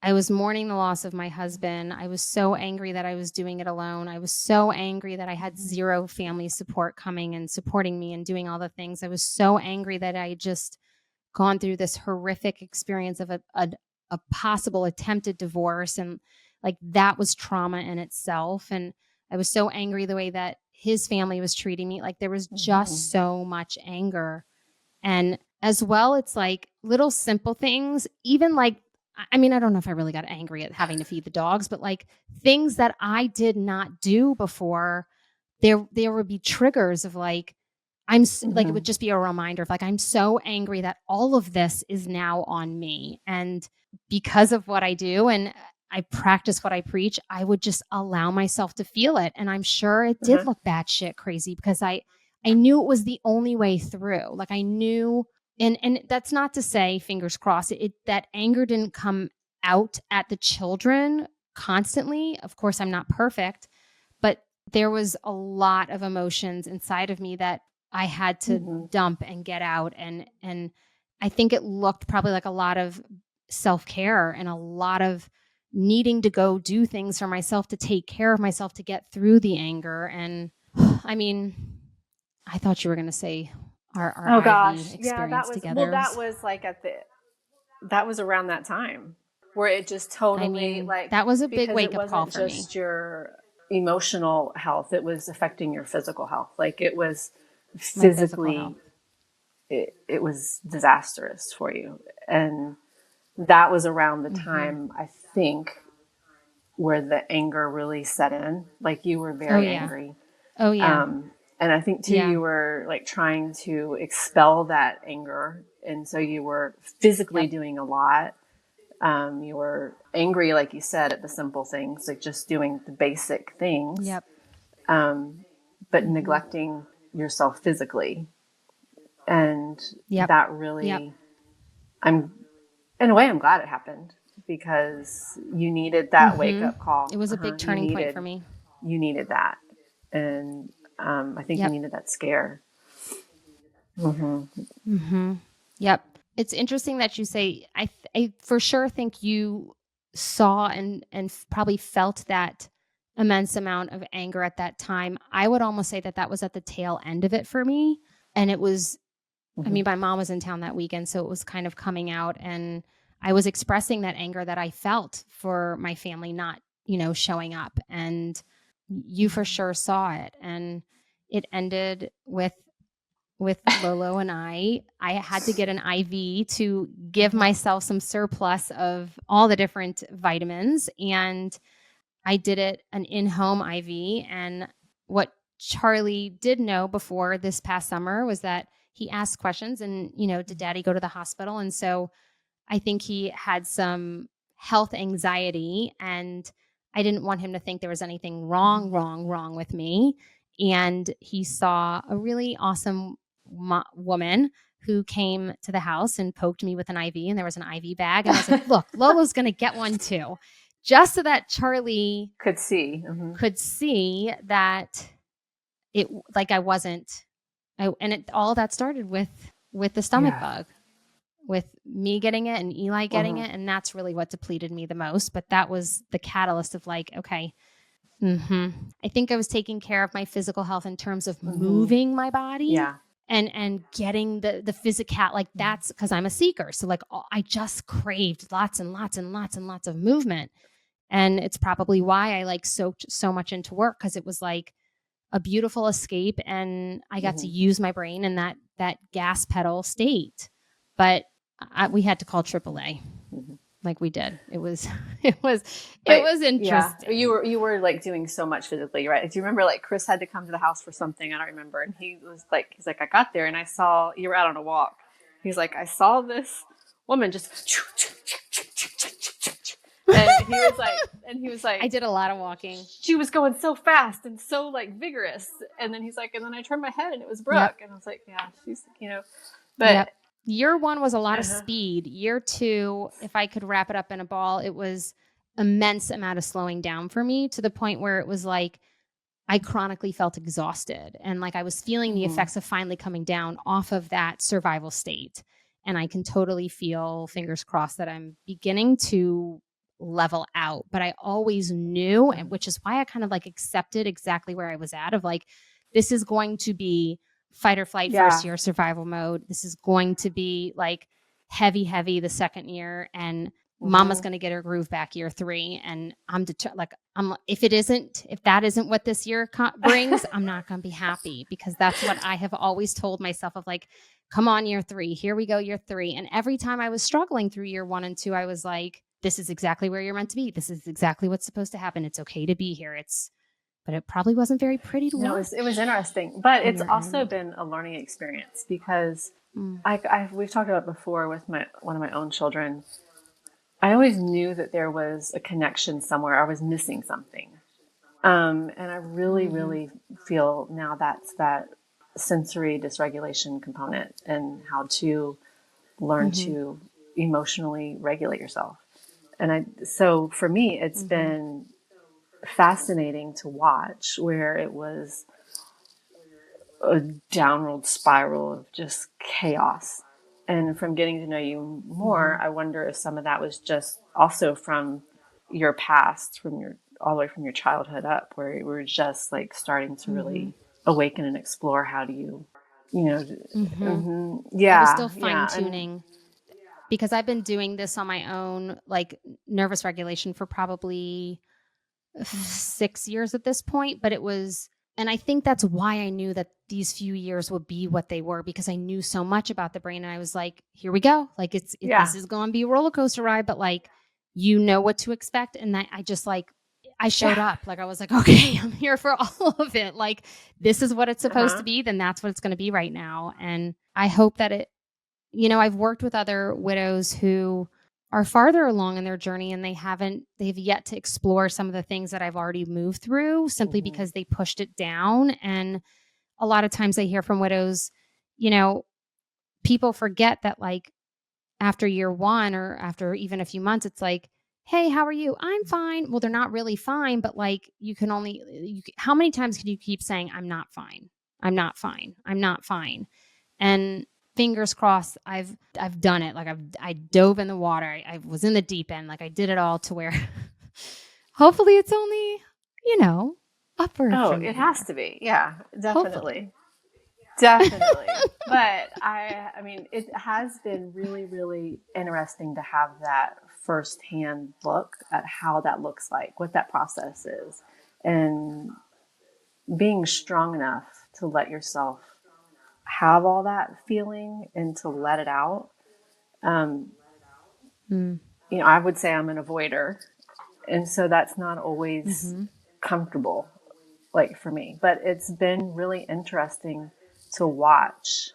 I was mourning the loss of my husband. I was so angry that I was doing it alone. I was so angry that I had zero family support coming and supporting me and doing all the things. I was so angry that I just gone through this horrific experience of a possible attempted divorce. And like that was trauma in itself. And I was so angry the way that his family was treating me. Like there was Mm-hmm. just so much anger. And as well, it's like little simple things, even like, I mean, I don't know if I really got angry at having to feed the dogs, but like things that I did not do before, there would be triggers of like, like, it would Mm-hmm. just be a reminder of like, I'm so angry that all of this is now on me. And because of what I do and I practice what I preach, I would just allow myself to feel it. And I'm sure it did Uh-huh. look batshit crazy because I knew it was the only way through. Like I knew, and that's not to say, fingers crossed, that anger didn't come out at the children constantly. Of course, I'm not perfect, but there was a lot of emotions inside of me that I had to Mm-hmm. dump and get out. And I think it looked probably like a lot of self-care and a lot of needing to go do things for myself to take care of myself to get through the anger. And I mean, I thought you were going to say our Oh IV gosh, yeah, experience together that was, was like that was around that time where it just I totally, mean, like, that was a big because it wake up call wasn't for me. just your emotional health, it was affecting your physical health. Like, it was My physical health. physically, it was disastrous for you. And that was around the Mm-hmm. time, I think, where the anger really set in. Like, you were Oh very yeah. angry. Oh yeah. And I think too, Yeah. you were like trying to expel that anger. And so you were physically Yep. doing a lot. You were angry, like you said, at the simple things, like just doing the basic things, Yep. but Mm-hmm. neglecting yourself physically. And Yep. that Yep. really, I'm, in a way, I'm glad it happened, because you needed that wake Mm-hmm. up call. It was a big turning point for me. You needed that. And I think you Yep. needed that scare. Mm-hmm. Mm-hmm. Yep. It's interesting that you say, I for sure think you saw and probably felt that immense amount of anger at that time. I would almost say that that was at the tail end of it for me. And it was I mean, my mom was in town that weekend, so it was kind of coming out, and I was expressing that anger that I felt for my family not, showing up. And you for sure saw it. And it ended with Lolo and I had to get an IV to give myself some surplus of all the different vitamins. And I did it an in-home IV. And what Charlie did know before this past summer was that he asked questions and, did daddy go to the hospital? And so I think he had some health anxiety, and I didn't want him to think there was anything wrong with me. And he saw a really awesome woman who came to the house and poked me with an IV, and there was an IV bag. And I was like, look, Lolo's going to get one too, just so that Charlie Could see. could see that it, like, I wasn't, and it all that started with the stomach bug, with me getting it and Eli getting it. And that's really what depleted me the most. But that was the catalyst of like, okay, I think I was taking care of my physical health in terms of moving my body. Yeah. And getting the physical, like, that's because I'm a seeker. So like, I just craved lots and lots and lots and lots of movement. And it's probably why I like soaked so much into work, because it was like a beautiful escape, and I got to use my brain in that gas pedal state. But we had to call AAA, like we did. It was interesting. Yeah, you were like doing so much physically, right? Do you remember like Chris had to come to the house for something? I don't remember, and he's like, I got there and I saw you were out on a walk. He's like, I saw this woman just. And he was like, I did a lot of walking. She was going so fast and so like vigorous. And then he's like, and then I turned my head and it was Brooke. And I was like, yeah, she's, but Year one was a lot of speed. Year two, if I could wrap it up in a ball, it was immense amount of slowing down for me, to the point where it was like I chronically felt exhausted, and like I was feeling the effects of finally coming down off of that survival state. And I can totally feel, fingers crossed, that I'm beginning to level out. But I always knew, and which is why I kind of like accepted exactly where I was at, of like, this is going to be fight or flight first year, survival mode. This is going to be like heavy the second year, and mama's going to get her groove back year three. And I'm if that isn't what this year brings, I'm not going to be happy, because that's what I have always told myself, of like, come on, year three, here we go, year three. And every time I was struggling through year 1 and 2, I was like, this is exactly where you're meant to be. This is exactly what's supposed to happen. It's okay to be here. But it probably wasn't very pretty to watch. It was interesting, but it's also been a learning experience, because we've talked about it before with one of my own children. I always knew that there was a connection somewhere. I was missing something. And I really, really feel now that's that sensory dysregulation component, and how to learn to emotionally regulate yourself. And so for me, it's been fascinating to watch, where it was a downward spiral of just chaos. And from getting to know you more, I wonder if some of that was just also from your past, all the way from your childhood up, where you were just like starting to really awaken and explore how do you, I was still fine tuning, because I've been doing this on my own, like nervous regulation, for probably 6 years at this point. But it was, and I think that's why I knew that these few years would be what they were, because I knew so much about the brain. And I was like, here we go. Like, this is going to be a roller coaster ride, but like, you know what to expect. And I showed up. Like, I was like, okay, I'm here for all of it. Like, this is what it's supposed to be. Then that's what it's going to be right now. And I hope that I've worked with other widows who are farther along in their journey, and they've yet to explore some of the things that I've already moved through, simply because they pushed it down. And a lot of times I hear from widows, people forget that, like, after year 1 or after even a few months, it's like, hey, how are you? I'm fine. Well, they're not really fine, but like, how many times can you keep saying, I'm not fine? I'm not fine. I'm not fine. And fingers crossed, I've done it. Like, I dove in the water. I was in the deep end. Like, I did it all to where hopefully it's only, upward. Oh, it has to be. Yeah, definitely. Hopefully. Definitely. But I mean, it has been really, really interesting to have that firsthand look at how that looks like, what that process is, and being strong enough to let yourself have all that feeling and to let it out. Um, Mm. I would say I'm an avoider. And so that's not always Mm-hmm. comfortable, like for me, but it's been really interesting to watch,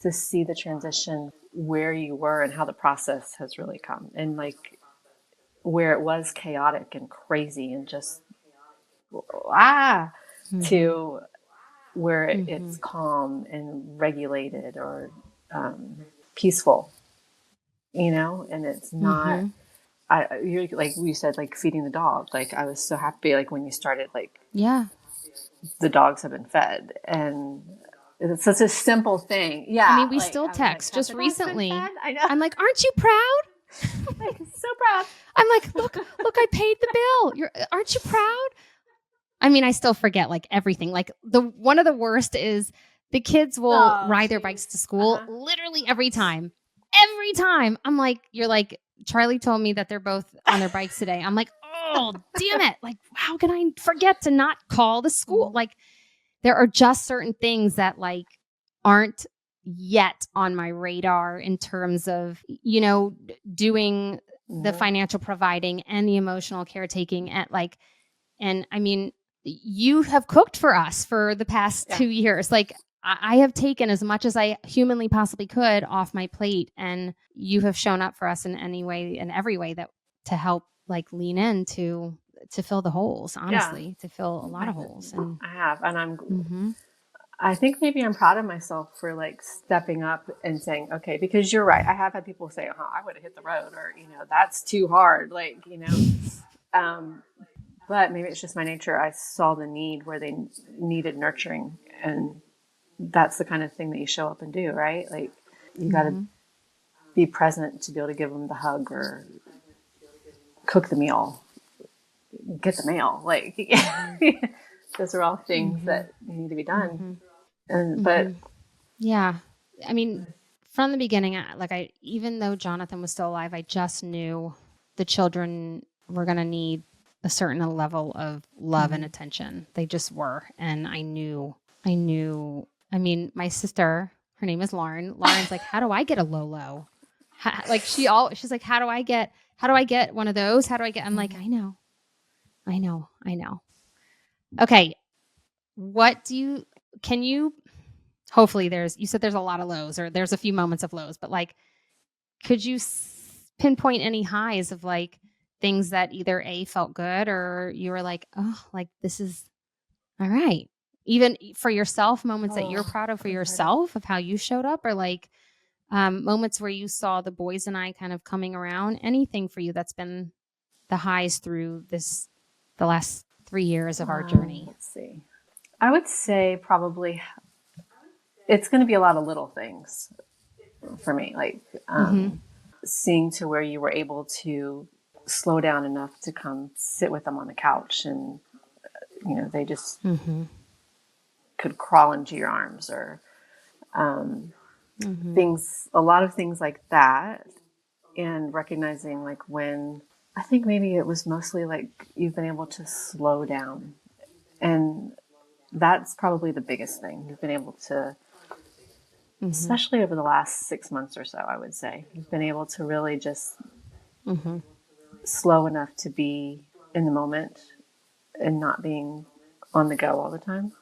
to see the transition where you were and how the process has really come, and like where it was chaotic and crazy and just ah Mm-hmm. to where Mm-hmm. it's calm and regulated or peaceful, and it's not. Mm-hmm. You're like we said, like feeding the dog. Like I was so happy, like when you started, like Yeah. the dogs have been fed, and it's such a simple thing. I Yeah, mean, we like still I was like, text have just the dogs been recently. fed? I know. I'm like, aren't you proud? Like so proud. I'm like, look, I paid the bill. Aren't you proud? I mean, I still forget like everything. Like the one of the worst is the kids will Oh, ride their bikes to jeez. school literally every time. Every time. I'm like, you're like, Charlie told me that they're both on their bikes today. I'm like, oh, damn it. Like, how can I forget to not call the school? Like, there are just certain things that like aren't yet on my radar in terms of, doing the Mm-hmm. financial providing and the emotional caretaking at like, and I mean, you have cooked for us for the past Yeah, 2 years. Like, I have taken as much as I humanly possibly could off my plate, and you have shown up for us in any way, in every way that to help like lean in to fill the holes. yeah. Honestly, to fill a lot I, of holes. And I have, and mm-hmm, I think maybe I'm proud of myself for like stepping up and saying, okay, because you're right. I have had people say, "Oh, I would have hit the road," or that's too hard. Like, um, but maybe it's just my nature. I saw the need where they needed nurturing, and that's the kind of thing that you show up and do, right? Like, you got to mm-hmm, be present to be able to give them the hug or cook the meal, get the mail. Like, mm-hmm, those are all things mm-hmm, that need to be done. mm-hmm, And mm-hmm. but Yeah. I mean, from the beginning, even though Jonathan was still alive, I just knew the children were going to need a certain level of love and mm-hmm. attention. They just were. And I mean, my sister, her name is Lauren. Lauren's like, how do I get a Lolo? Like she's like, how do I get one of those? How do I get, I'm like, I know. Okay. Can you hopefully you said there's a lot of lows or there's a few moments of lows, but like, could you pinpoint any highs of like things that either A felt good or you were like, oh, like this is all right. Even for yourself, moments that you're Oh, proud of for I'm trying to. yourself of how you showed up, or like moments where you saw the boys and I kind of coming around. Anything for you that's been the highs through the last 3 years of our journey. Let's see. I would say probably it's going to be a lot of little things for me, like Mm-hmm. seeing to where you were able to slow down enough to come sit with them on the couch, and they just Mm-hmm. could crawl into your arms, or Mm-hmm. a lot of things like that, and recognizing like when I think maybe it was mostly like you've been able to slow down, and that's probably the biggest thing. You've been able to, Mm-hmm. especially over the last 6 months or so, I would say, you've been able to really just Mm-hmm. slow enough to be in the moment and not being on the go all the time.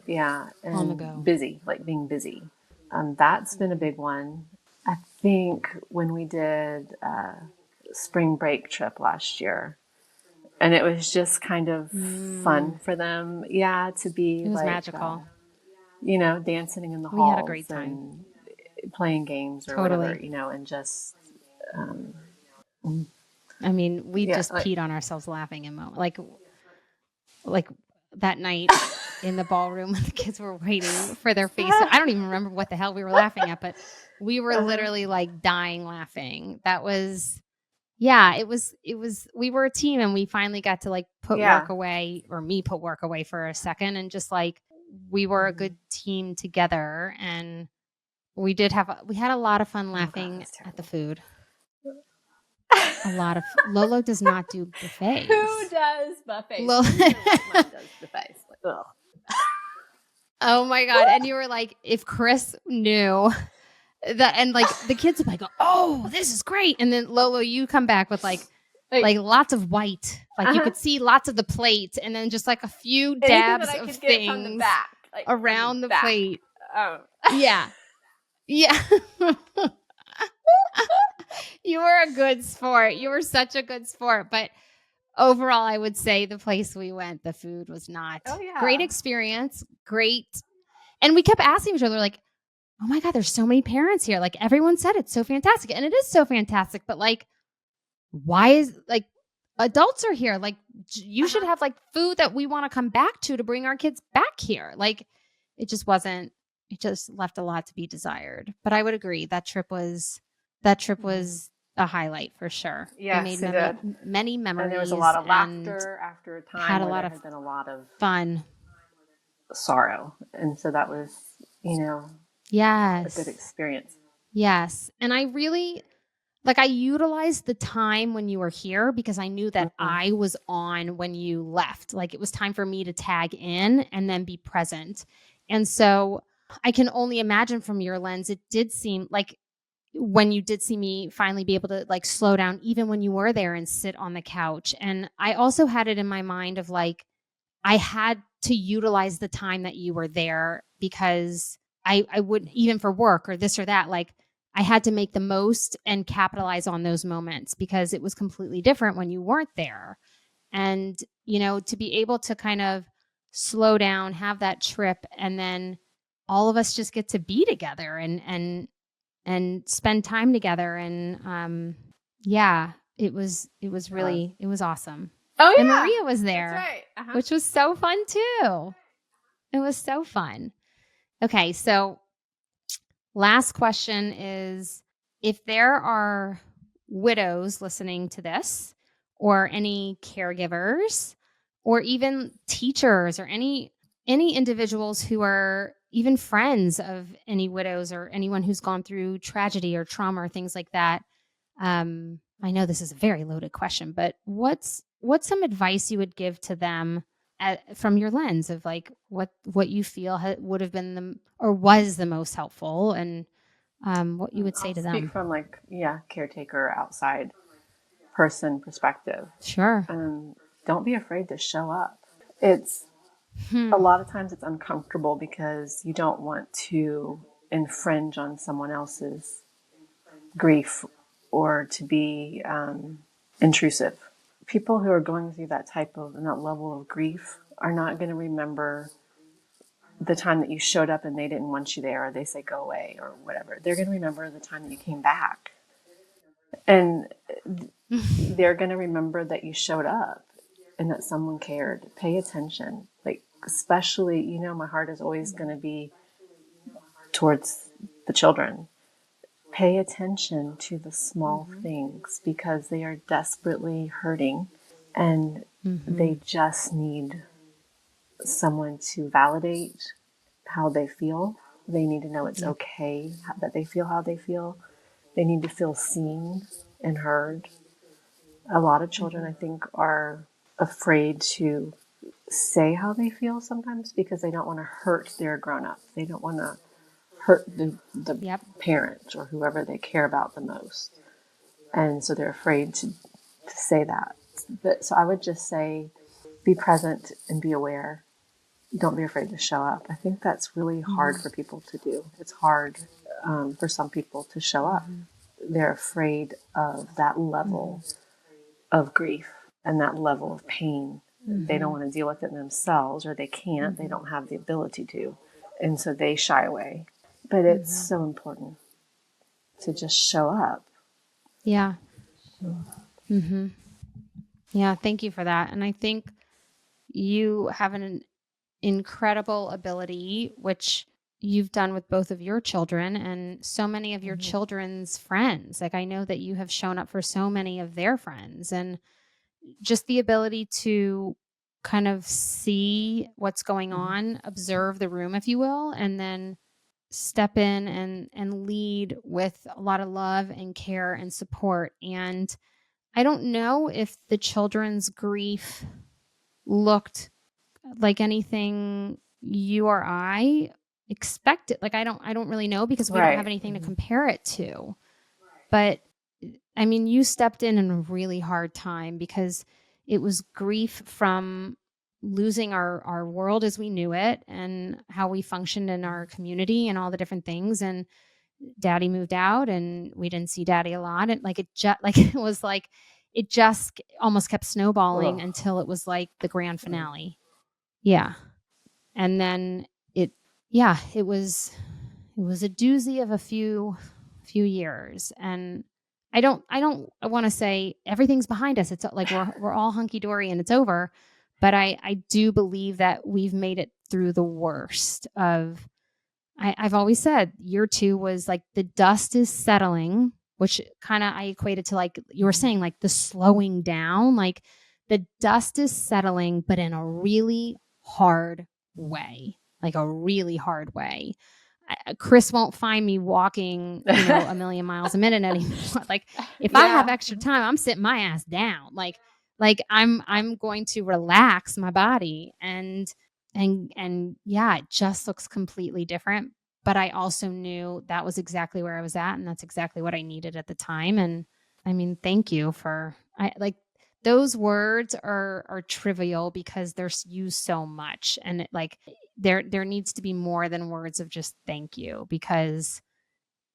Yeah. On the And go. busy, like being busy. That's been a big one. I think when we did spring break trip last year, and it was just kind of Mm. fun for them. Yeah. To be It was like, magical. dancing in the We had a halls great time. and playing games or whatever, Totally. and just, I mean, we yeah, just like, peed on ourselves laughing in moment. Like that night in the ballroom when the kids were waiting for their face. I don't even remember what the hell we were laughing at, but we were uh-huh. literally like dying laughing. That was yeah, it was we were a team and we finally got to like put Yeah. work away or me put work away for a second and just like we were a good team together, and we had a lot of fun Oh God, laughing that's at the terrible. food. A lot of Lolo does not do Who buffets. does buffets? Lo- Who in their right mind does buffets? Like, ugh. Oh my God. And you were like, if Chris knew that, and like the kids would be like, oh, this is great. And then Lolo, you come back with like lots of white. Like you Uh-huh. could see lots of the plate and then just like a few Anything that dabs I of could get from the things back, like around the back. plate. Oh. Yeah. Yeah. You were a good sport. You were such a good sport. But overall, I would say the place we went, the food was not Oh yeah. great experience. Great. And we kept asking each other, like, oh my God, there's so many parents here. Like everyone said it's so fantastic. And it is so fantastic. But like, why is like adults are here? Like you should have like food that we want to come back to bring our kids back here. Like it just wasn't, it just left a lot to be desired. But I would agree that trip was a highlight for sure. We Yes, made it did. many memories, And there was a lot of and laughter after a time had a where lot there of had been a lot of fun. sorrow. And so that was, a good Yes. experience. Yes. And I really like I utilized the time when you were here because I knew that Mm-hmm. I was on when you left. Like it was time for me to tag in and then be present. And so I can only imagine from your lens, it did seem like when you did see me finally be able to like slow down, even when you were there and sit on the couch. And I also had it in my mind of like, I had to utilize the time that you were there because I would, even for work or this or that, like I had to make the most and capitalize on those moments because it was completely different when you weren't there. And, to be able to kind of slow down, have that trip, and then all of us just get to be together and spend time together. And yeah, it was really, it was awesome. Oh And yeah. Maria was That's there, right. Uh-huh. which was so fun too. It was so fun. Okay, so last question is, if there are widows listening to this, or any caregivers, or even teachers, or any individuals who are even friends of any widows or anyone who's gone through tragedy or trauma or things like that. I know this is a very loaded question, but what's some advice you would give to them from your lens of like what you feel would have been or was the most helpful, and what you would say I'll to speak them? from caretaker outside person perspective. Sure. Don't be afraid to show up. It's a Hmm. lot of times it's uncomfortable because you don't want to infringe on someone else's grief or to be intrusive. People who are going through that type of and that level of grief are not going to remember the time that you showed up and they didn't want you there, or they say go away or whatever. They're going to remember the time that you came back, and they're going to remember that you showed up and that someone cared. Pay attention, like especially, my heart is always going to be towards the children. Pay attention to the small things because they are desperately hurting and Mm-hmm. they just need someone to validate how they feel. They need to know it's Yep. okay that they feel how they feel. They need to feel seen and heard. A lot of children, I think, are afraid to say how they feel sometimes because they don't want to hurt their grown up. They don't want to hurt the Yep. parent or whoever they care about the most. And so they're afraid to say that. But so I would just say be present and be aware. Don't be afraid to show up. I think that's really hard Mm-hmm. for people to do. It's hard for some people to show up. Mm-hmm. They're afraid of that level of grief and that level of pain. They don't Mm-hmm. want to deal with it themselves, or they can't. They Mm-hmm. don't have the ability to. And so they shy away. But it's Mm-hmm. so important to just show up. Yeah. Mm-hmm. Yeah. Thank you for that. And I think you have an incredible ability, which you've done with both of your children and so many of your Mm-hmm. children's friends. Like I know that you have shown up for so many of their friends, and just the ability to kind of see what's going on, observe the room, if you will, and then step in and lead with a lot of love and care and support. And I don't know if the children's grief looked like anything you or I expected. Like I don't really know because we don't have anything to compare it to. But I mean, you stepped in a really hard time because it was grief from losing our world as we knew it and how we functioned in our community and all the different things. And daddy moved out and we didn't see daddy a lot. And like it just almost kept snowballing until it was like the grand finale. Yeah. And then it was a doozy of a few years. And I don't want to say everything's behind us. It's like we're all hunky dory and it's over. But I do believe that we've made it through the worst of. I've always said year 2 was like the dust is settling, which kind of I equated to like you were saying, like the slowing down, like the dust is settling, but in a really hard way, like a really hard way. Chris won't find me walking, a million miles a minute anymore. Like if I have extra time, I'm sitting my ass down. Like I'm going to relax my body and yeah, it just looks completely different. But I also knew that was exactly where I was at, and that's exactly what I needed at the time. And I mean, thank you for those words are trivial because they're used so much, and there needs to be more than words of just thank you because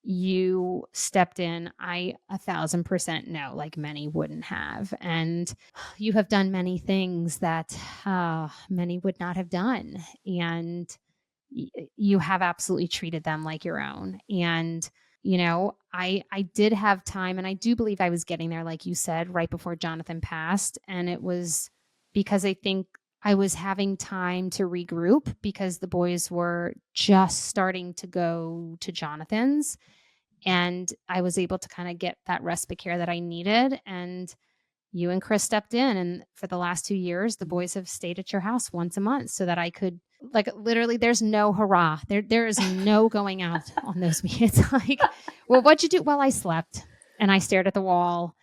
you stepped in. I 1,000% know, like many wouldn't have, and you have done many things that many would not have done, and you have absolutely treated them like your own. And I did have time, and I do believe I was getting there, like you said, right before Jonathan passed, and it was because I think I was having time to regroup because the boys were just starting to go to Jonathan's, and I was able to kind of get that respite care that I needed. And you and Chris stepped in, and for the last 2 years, the boys have stayed at your house once a month so that I could, like, literally, there's no hurrah. There is no going out on those weekends. It's like, well, what'd you do? Well, I slept and I stared at the wall.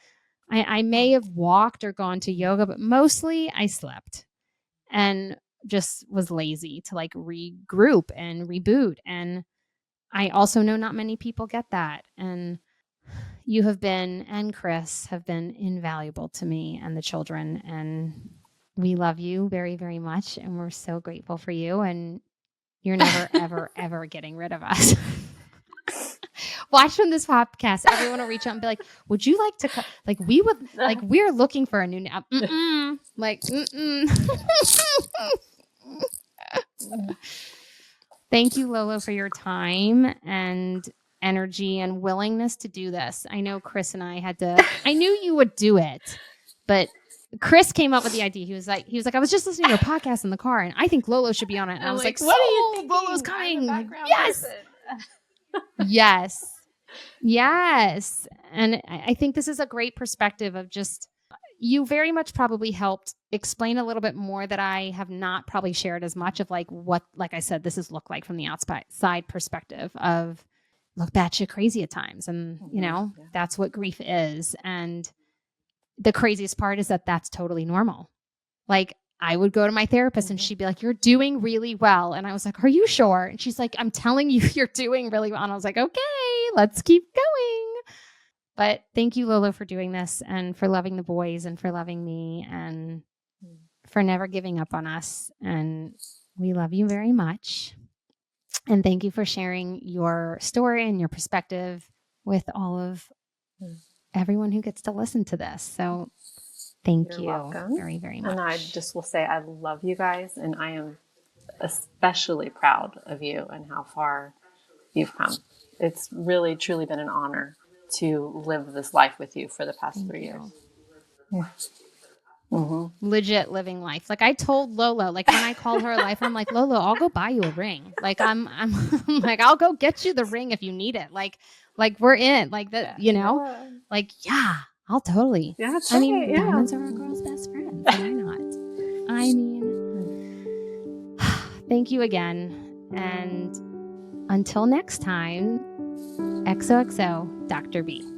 I may have walked or gone to yoga, but mostly I slept and just was lazy to like regroup and reboot. And I also know not many people get that. And you have been, and Chris have been invaluable to me and the children. And we love you very, very much. And we're so grateful for you. And you're never, ever, ever getting rid of us. Watch from this podcast, everyone will reach out and be like, would you like to like we would like we're looking for a new like Thank you, Lolo, for your time and energy and willingness to do this. I know Chris and I knew you would do it, but Chris came up with the idea. He was like, I was just listening to a podcast in the car and I think Lolo should be on it. And I was like, what are you thinking? Lolo's coming. Like, yes. Yes. Yes. And I think this is a great perspective of just, you very much probably helped explain a little bit more that I have not probably shared as much of like what, like I said, this is look like from the outside perspective of look batshit crazy at times. And, that's what grief is. And the craziest part is that that's totally normal. Like I would go to my therapist and she'd be like, you're doing really well. And I was like, are you sure? And she's like, I'm telling you, you're doing really well. And I was like, okay, let's keep going. But thank you, Lolo, for doing this and for loving the boys and for loving me and for never giving up on us. And we love you very much. And thank you for sharing your story and your perspective with all of everyone who gets to listen to this. So thank you welcome. Very, very much. And I just will say I love you guys, and I am especially proud of you and how far you've come. It's really, truly been an honor to live this life with you for the past 3 years. Yeah. Mm-hmm. Legit living life. Like I told Lolo, like when I call her a life, I'm like, Lolo, I'll go buy you a ring. Like I'm like, I'll go get you the ring if you need it. Like we're in like that, like, yeah, I'll totally. Yeah, I mean, diamonds are a girl's best friend. Why not? I mean, Thank you again. And until next time, XOXO, Dr. B.